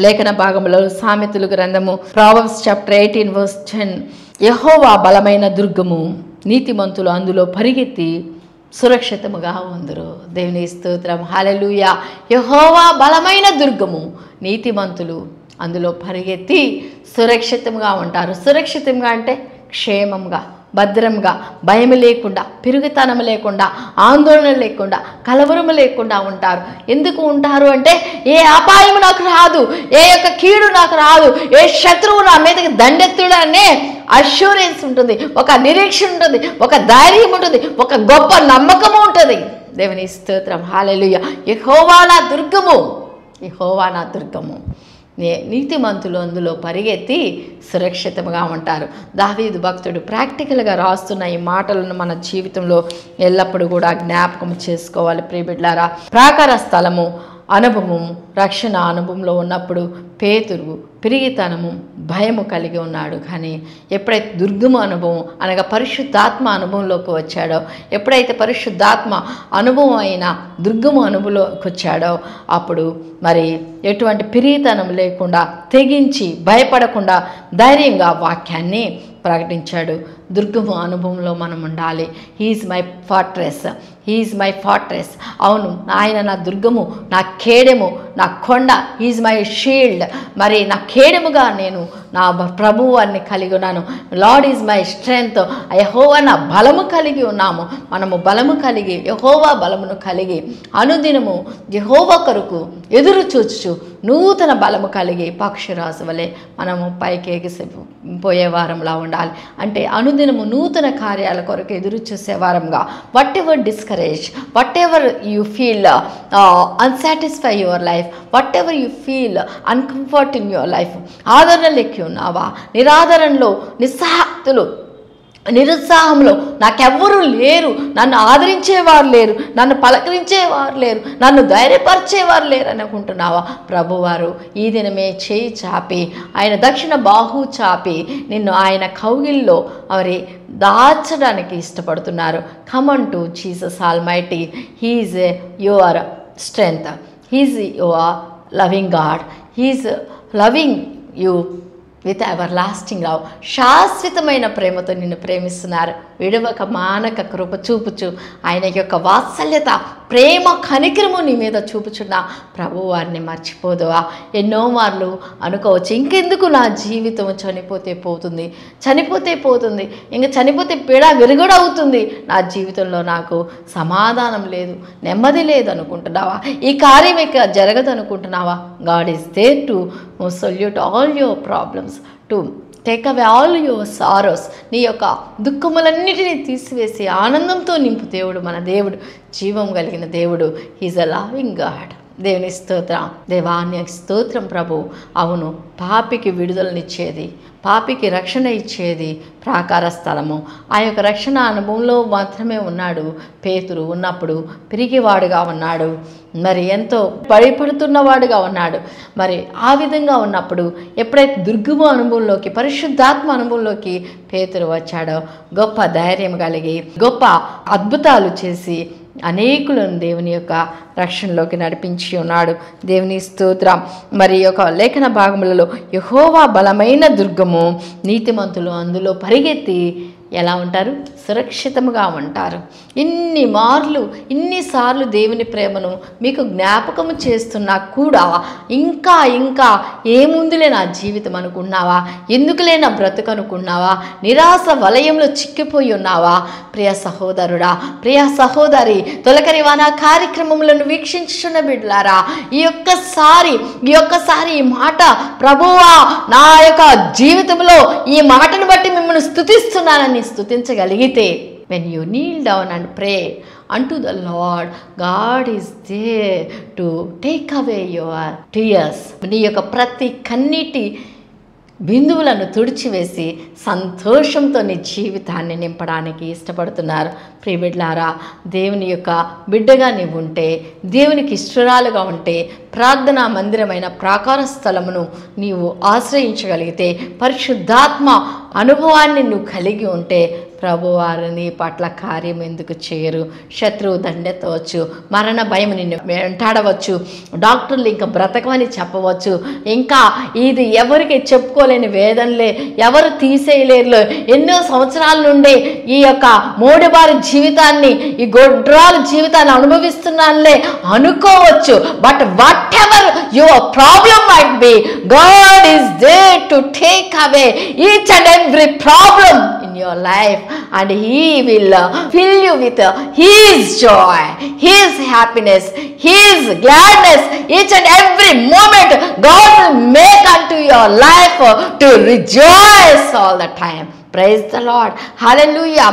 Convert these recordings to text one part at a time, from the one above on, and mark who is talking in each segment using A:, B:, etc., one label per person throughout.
A: లేఖన భాగంలో సామెతలు గ్రంథము ప్రావర్బ్స్ చాప్టర్ 18 verse 10, యెహోవా బలమైన దుర్గము, నీతిమంతులు అందులో పరిగెత్తి సురక్షితముగా ఉందరు. దేవుని స్తోత్రం, హల్లెలూయా. యెహోవా బలమైన దుర్గము, నీతిమంతులు అందులో పరిగెత్తి సురక్షితంగా ఉంటారు. సురక్షితంగా అంటే క్షేమంగా, భద్రంగా, భయం లేకుండా, పిరుగుతనం లేకుండా, ఆందోళన లేకుండా, కలవరము లేకుండా ఉంటారు. ఎందుకు ఉంటారు అంటే ఏ అపాయం నాకు రాదు, ఏ యొక్క కీడు నాకు రాదు, ఏ శత్రువు నా మీదకి దండెత్తుడనే అష్యూరెన్స్ ఉంటుంది, ఒక నిరీక్షణ ఉంటుంది, ఒక ధైర్యం ఉంటుంది, ఒక గొప్ప నమ్మకము ఉంటుంది. దేవుని స్తోత్రం, హల్లెలూయా. యెహోవా నా దుర్గము, యెహోవా నా దుర్గము, నీతిమంతులు అందులో పరిగెత్తి సురక్షితంగా ఉంటారు. దావీదు భక్తుడు ప్రాక్టికల్గా రాస్తున్న ఈ మాటలను మన జీవితంలో ఎల్లప్పుడూ కూడా జ్ఞాపకం చేసుకోవాలి. ప్రియబిడ్లారా, ప్రాకార స్థలము అనుభవం, రక్షణ అనుభవంలో ఉన్నప్పుడు పేతురు పిరిగితనము, భయము కలిగి ఉన్నాడు. కానీ ఎప్పుడైతే దుర్గమ అనుభవం అనగా పరిశుద్ధాత్మ అనుభవంలోకి వచ్చాడో, ఎప్పుడైతే పరిశుద్ధాత్మ అనుభవం అయిన దుర్గమ అనుభవంలోకి వచ్చాడో, అప్పుడు మరి ఎటువంటి పిరిగితనం లేకుండా, తెగించి భయపడకుండా ధైర్యంగా వాక్యాన్ని ప్రకటించాడు. దుర్గమ అనుభవంలో మనం ఉండాలి. He's my fortress, he's my fortress. అవును, ఆయన నా దుర్గము, నా కేడెము, నా కొండ, హీఈస్ మై షీల్డ్. మరి నా కేడెముగా నేను నా ప్రభువాన్ని కలిగి ఉన్నాను. Lord is my strength. యెహోవా నా బలము కలిగి ఉన్నాము. మనము బలము కలిగి, యెహోవా బలమును కలిగి అనుదినము యెహోవా కొరకు ఎదురు చూచు నూతన బలము కలిగి పక్షిరాజు వలె మనము పైకి ఎగిసిపోయే వారంలా ఉండాలి. అంటే అనుదినము నూతన కార్యాల కొరకు ఎదురు చూసే వారంగా, whatever discourage, whatever you feel unsatisfy your life, whatever you feel uncomfort in your life, ఆదరణ లెక్కి ఉన్నావా, నిరాదరణలో, నిస్సహాక్తులు, నిరుత్సాహంలో నాకెవ్వరూ లేరు, నన్ను ఆదరించేవారు లేరు, నన్ను పలకరించేవారు లేరు, నన్ను ధైర్యపరిచేవారు లేరు అనుకుంటున్నావా? ప్రభువారు ఈ దినమే చేయి చాపి, ఆయన దక్షిణ బాహు చాపి నిన్ను ఆయన కౌగిల్లో మరి దాచడానికి ఇష్టపడుతున్నారు. Come on to Jesus almighty. He is your strength, he is your loving God, he is loving you with ever lasting love. శాశ్వతమైన ప్రేమతో నిన్ను ప్రేమిస్తున్నారు. విడవక మానక కృప చూపుచు ఆయన యొక్క వాత్సల్యత, ప్రేమ, కనికరము నీ మీద చూపుచున్న ప్రభు వారిని మర్చిపోదువా? ఎన్నో మార్లు అనుకోవచ్చు, ఇంకెందుకు నా జీవితం చనిపోతే పోతుంది, చనిపోతే పోతుంది, ఇంక చనిపోతే పీడ విరుగుడు అవుతుంది, నా జీవితంలో నాకు సమాధానం లేదు, నెమ్మది లేదు అనుకుంటున్నావా? ఈ కార్యం ఇక జరగదు అనుకుంటున్నావా? God is there to solve all your problems, to take away all your sorrows. నీ యొక్క దుఃఖములన్నిటినీ తీసివేసి ఆనందంతో నింపు దేవుడు, మన దేవుడు జీవం కలిగిన దేవుడు. He's a loving God. దేవుని స్తోత్రం, దేవాన్ని స్తోత్రం ప్రభు. అవును, పాపికి విడుదలనిచ్చేది, పాపికి రక్షణ ఇచ్చేది ప్రాకార స్థలము. ఆ యొక్క రక్షణ అనుభవంలో మాత్రమే ఉన్నాడు పేతురు. ఉన్నప్పుడు పిరిగివాడుగా ఉన్నాడు, మరి ఎంతో భయపడుతున్నవాడుగా ఉన్నాడు. మరి ఆ విధంగా ఉన్నప్పుడు ఎప్పుడైతే దుర్గమ అనుభవంలోకి, పరిశుద్ధాత్మ అనుభవంలోకి పేతురు వచ్చాడో, గొప్ప ధైర్యం కలిగి, గొప్ప అద్భుతాలు చేసి అనేకులను దేవుని యొక్క రక్షణలోకి నడిపించి ఉన్నాడు. దేవుని స్తోత్రం. మరి యొక్క లేఖన భాగములలో యెహోవా బలమైన దుర్గము, నీతిమంతులు అందులో పరిగెత్తి ఎలా ఉంటారు? సురక్షితముగా ఉంటారు. ఇన్నిసార్లు దేవుని ప్రేమను మీకు జ్ఞాపకము చేస్తున్నా కూడా ఇంకా ఇంకా ఏముందిలే నా జీవితం అనుకున్నావా? ఎందుకులే నా బ్రతుకు అనుకున్నావా? నిరాశ వలయంలో చిక్కిపోయి ఉన్నావా? ప్రియ సహోదరుడా, ప్రియ సహోదరి, తొలకరి వాన కార్యక్రమములను వీక్షించుచున్న బిడ్డలారా, ఈ ఒక్కసారి ఈ మాట, ప్రభువా నా యొక్క జీవితంలో ఈ మాటను బట్టి మిమ్మల్ని స్తుతిస్తున్నానని స్తుతించగలిగితే, when you kneel down and pray unto the Lord, God is there to take away your tears. నీ యొక్క ప్రతి కన్నీటి బిందువులను తుడిచివేసి సంతోషంతో నీ జీవితాన్ని నింపడానికి ఇష్టపడుతున్నారు. ప్రియబిడ్లారా, దేవుని యొక్క బిడ్డగా నీవు ఉంటే, దేవునికి ఇష్టరాలుగా ఉంటే, ప్రార్థనా మందిరమైన ప్రాకార స్థలమును నీవు ఆశ్రయించగలిగితే, పరిశుద్ధాత్మ అనుభవాన్ని నువ్వు కలిగి ఉంటే, ప్రభువారు నీ పట్ల కార్యం ఎందుకు చేయరు? శత్రువు దండెత్తవచ్చు, మరణ భయం నిన్ను వెంటాడవచ్చు, డాక్టర్లు ఇంకా బ్రతకమని చెప్పవచ్చు, ఇంకా ఇది ఎవరికి చెప్పుకోలేని వేదనలే, ఎవరు తీసేయలేరు. ఎన్నో సంవత్సరాల నుండి ఈ యొక్క మోడిబారి జీవితాన్ని, ఈ గొడ్రాల జీవితాన్ని అనుభవిస్తున్నానులే అనుకోవచ్చు. But whatever your problem might be, God is there to take away each and every problem in your life, and he will fill you with his joy, his happiness, his gladness. Each and every moment God will make unto your life to rejoice all the time. Praise the Lord, hallelujah.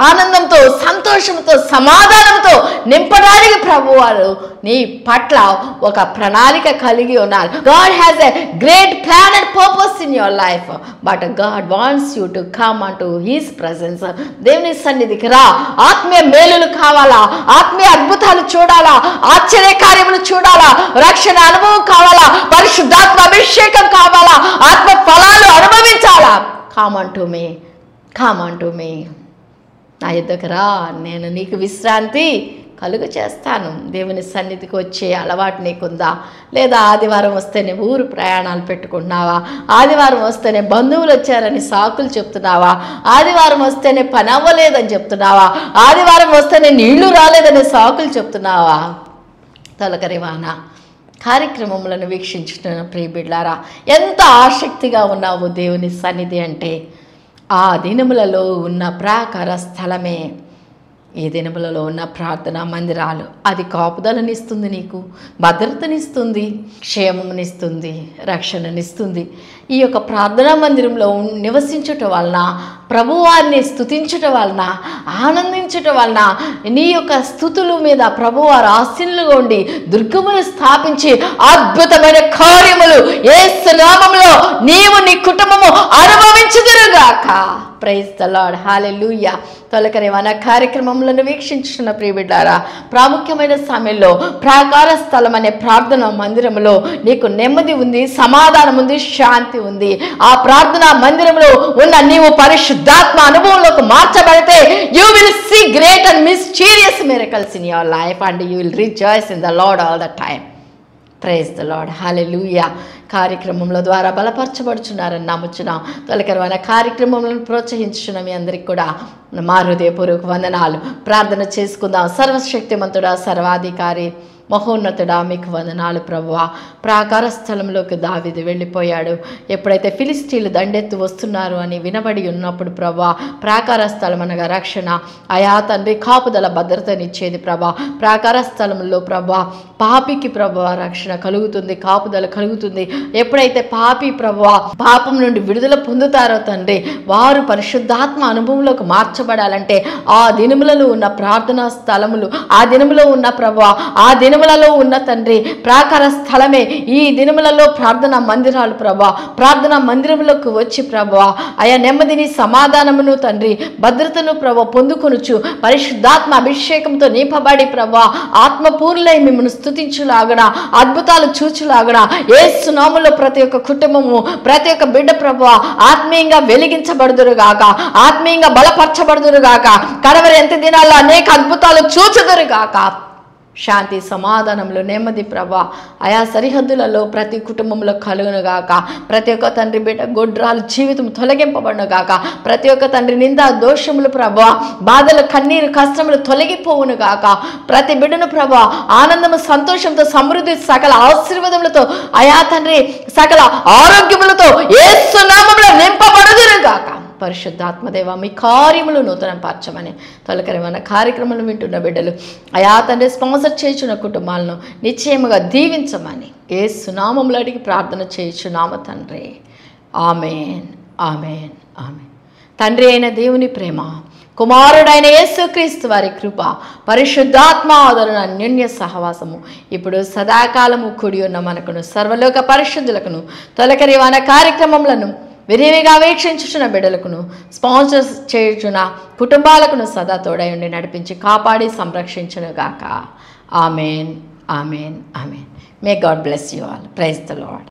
A: ఆనందంతో, సంతోషంతో, సమాధానంతో నింపడానికి ప్రభువారు నీ పట్ల ఒక ప్రణాళిక కలిగి ఉన్నారు. God has a great plan and purpose in your life, but God wants you to come on to he's presence. దేవుని సన్నిధికి రా. ఆత్మీయ మేలులు కావాలా, ఆత్మీయ అద్భుతాలు చూడాలా, ఆశ్చర్య కార్యములు చూడాలా, రక్షణ అనుభవం కావాలా, పరిశుద్ధాత్మ అభిషేకం కావాలా, ఆత్మ ఫలాలు అనుభవించాలా? Come unto me. నా యొద్దకు రా, నేను నీకు విశ్రాంతి కలుగు చేస్తాను. దేవుని సన్నిధికి వచ్చే అలవాటు నీకుందా? లేదా ఆదివారం వస్తేనే ఊరు ప్రయాణాలు పెట్టుకుంటున్నావా? ఆదివారం వస్తేనే బంధువులు వచ్చారని సాకులు చెప్తున్నావా? ఆదివారం వస్తేనే పని అవ్వలేదని చెప్తున్నావా? ఆదివారం వస్తేనే నీళ్లు రాలేదని సాకులు చెప్తున్నావా? తొలకరివానా కార్యక్రమములను వీక్షించుతున్న ప్రియబిడ్లారా, ఎంత ఆసక్తిగా ఉన్నావు దేవుని సన్నిధి అంటే, ఆ దినములలో ఉన్న ప్రాకార స్థలమే ఈ దినములలో ఉన్న ప్రార్థనా మందిరాలు. అది కాపుదలనిస్తుంది, నీకు భద్రతనిస్తుంది, క్షేమమునిస్తుంది, రక్షణనిస్తుంది. ఈ యొక్క ప్రార్థనా మందిరంలో నివసించటం వలన, ప్రభువారిని స్తుతించటం వలన, ఆనందించటం వలన, నీ యొక్క స్తుతుల మీద ప్రభువారు ఆశీనులుగా ఉండి దుర్గములు స్థాపించి అద్భుతమైన కార్యములు యేసు నామములో నీవు నీ కుటుంబము అనుభవించుదురుగాక. ప్రైజ్ ద లార్డ్, హల్లెలూయా. తొలకరి వన కార్యక్రమములను వీక్షించున్న ప్రియబిడ్డారా, ప్రాముఖ్యమైన సమయంలో ప్రాకార స్థలం అనే ప్రార్థన మందిరంలో నీకు నెమ్మది ఉంది, సమాధానం ఉంది, శాంతి ఉంది. ఆ ప్రార్థనా మందిరంలో ఉన్న నీవు పరిశుద్ధాత్మ అనుభవంలోకి మార్చబడితే you will see great and mysterious miracles in your life and you will rejoice in the Lord all the time. Praise the Lord, hallelujah. కార్యక్రమంలో ద్వారా బలపరచబడుచున్నారని నమ్ముచున్నాం. తొలకరమైన కార్యక్రమములను ప్రోత్సహించున్న మీ అందరికి కూడా మా హృదయపూర్వక వందనాలు. ప్రార్థన చేసుకుందాం. సర్వశక్తిమంతుడా, సర్వాధికారి, మహోన్నతుడా, మీకు వందనాలు ప్రభువా. ప్రాకార స్థలంలోకి దావీదు వెళ్ళిపోయాడు. ఎప్పుడైతే ఫిలిస్తీన్లు దండెత్తు వస్తున్నారు అని వినబడి ఉన్నప్పుడు ప్రభువా, ప్రాకార స్థలం అనగా రక్షణ, అయా తండ్రి కాపుదల భద్రతనిచ్చేది ప్రభా. ప్రాకార స్థలంలో ప్రభా పాపికి ప్రభువా రక్షణ కలుగుతుంది, కాపుదల కలుగుతుంది. ఎప్పుడైతే పాపి ప్రభువా పాపం నుండి విడుదల పొందుతారో తండ్రి, వారు పరిశుద్ధాత్మ అనుభవంలోకి మార్చబడాలంటే ఆ దినములలో ఉన్న ప్రార్థనా స్థలములు, ఆ దినములో ఉన్న ప్రభువా, ఆ దినములలో ఉన్న తండ్రి ప్రాకార స్థలమే ఈ దినములలో ప్రార్థనా మందిరాలు ప్రభా. ప్రార్థనా మందిరములకు వచ్చి ప్రభువా అయా నెమ్మదిని, సమాధానమును తండ్రి, భద్రతను ప్రభా పొందుకొనుచు పరిశుద్ధాత్మ అభిషేకంతో నింపబడి ప్రభా ఆత్మపూర్ణులై మిమ్మల్ని స్తుతించులాగన, అద్భుతాలు చూచులాగన యేసు నామములో ప్రతి ఒక్క కుటుంబము, ప్రతి ఒక్క బిడ్డ ప్రభువా ఆత్మీయంగా వెలిగించబడుదురుగాక, ఆత్మీయంగా బలపరచబడుదురుగాక, కడవరి ఎంత దినాల్లో అనేక అద్భుతాలు చూచుదురుగాక. శాంతి, సమాధానంలో నెమ్మది ప్రభా ఆయా సరిహద్దులలో ప్రతి కుటుంబంలో కలుగునుగాక. ప్రతి ఒక్క తండ్రి బిడ్డ గొడ్రాలు జీవితం తొలగింపబడునుగాక. ప్రతి ఒక్క తండ్రి నింద దోషములు ప్రభా, బాధలు, కన్నీరు, కష్టములు తొలగిపోవునుగాక. ప్రతి బిడ్డను ప్రభా ఆనందము, సంతోషంతో, సమృద్ధి, సకల ఆశీర్వాదములతో ఆయా తండ్రి సకల ఆరోగ్యములతో యేసు నామములో నింపబడుదురుగాక. పరిశుద్ధాత్మదేవ మీ కార్యములు నూతనపరచమని తొలకరిమైన కార్యక్రమాలు వింటున్న బిడ్డలు అయా తండ్రి స్పాన్సర్ చేయుచున్న కుటుంబాలను నిశ్చయముగా దీవించమని యేసు నామములో అడిగి ప్రార్థన చేయుచున్నామ తండ్రి. ఆమేన్, ఆమేన్, ఆమేన్. తండ్రి అయిన దేవుని ప్రేమ, కుమారుడైన యేసుక్రీస్తు వారి కృప, పరిశుద్ధాత్మ ఆదరణ, అన్యోన్య సహవాసము ఇప్పుడు సదాకాలము కూడి ఉన్న మనకును సర్వలోక పరిశుద్ధులకును తొలకరివాన కార్యక్రమములను విరివిగా వీక్షించుచున్న బిడ్డలకును స్పాన్సర్స్ చేయుచున్న కుటుంబాలకును సదా తోడై ఉండి నడిపించి కాపాడి సంరక్షించునుగాక. Amen, amen, amen. May God bless you all. Praise the lord.